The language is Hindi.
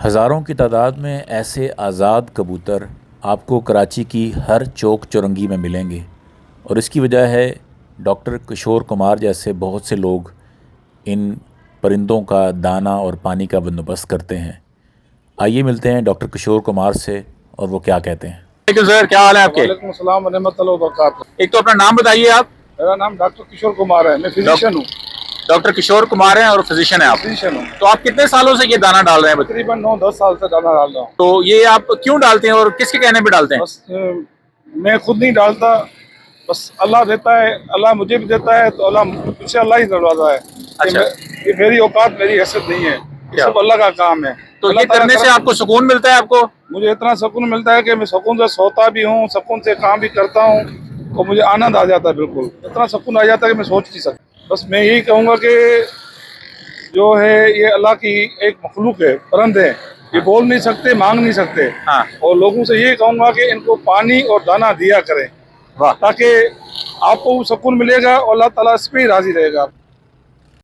हज़ारों की तादाद में ऐसे आज़ाद कबूतर आपको कराची की हर चौक चौरंगी में मिलेंगे और इसकी वजह है डॉक्टर किशोर कुमार जैसे बहुत से लोग इन परिंदों का दाना और पानी का बंदोबस्त करते हैं। आइए मिलते हैं डॉक्टर किशोर कुमार से और वो क्या कहते हैं। सर, क्या हाल है आपके? वालेकुम अस्सलाम व रहमतुल्लाहि व बरकातहू। एक तो अपना नाम बताइए आप। मेरा नाम डॉक्टर किशोर कुमार है, मैं फिजिशियन हूँ। डॉक्टर किशोर कुमार हैं और फिजिशियन हैं आप। फिजिशियन हूँ। तो आप कितने सालों से ये दाना डाल रहे हैं? तकरीबन 9-10 साल से दाना डाल रहा हूँ। तो ये आप क्यों डालते हैं और किसके कहने पे डालते हैं? बस मैं खुद नहीं डालता, बस अल्लाह देता है, अल्लाह मुझे भी देता है, तो अल्लाह मुझसे अल्लाह ही दरवाजा है। अच्छा। ये मेरी औकात, मेरी हैसियत नहीं है, ये सब अल्लाह का काम है। तो ये करने से आपको सुकून मिलता है? आपको? मुझे इतना सुकून मिलता है कि मैं सुकून से सोता भी हूँ, सुकून से काम भी करता हूँ और मुझे आनंद आ जाता है। बिल्कुल इतना सुकून आ जाता है कि मैं सोच नहीं सकता। बस मैं यही कहूँगा कि जो है ये अल्लाह की एक मखलूक है, परिंदे हैं, ये बोल नहीं सकते, मांग नहीं सकते। हाँ। और लोगों से ये कहूँगा कि इनको पानी और दाना दिया करें, वाह। ताकि आपको सुकून मिलेगा और अल्लाह ताला इस पे ही राजी रहेगा।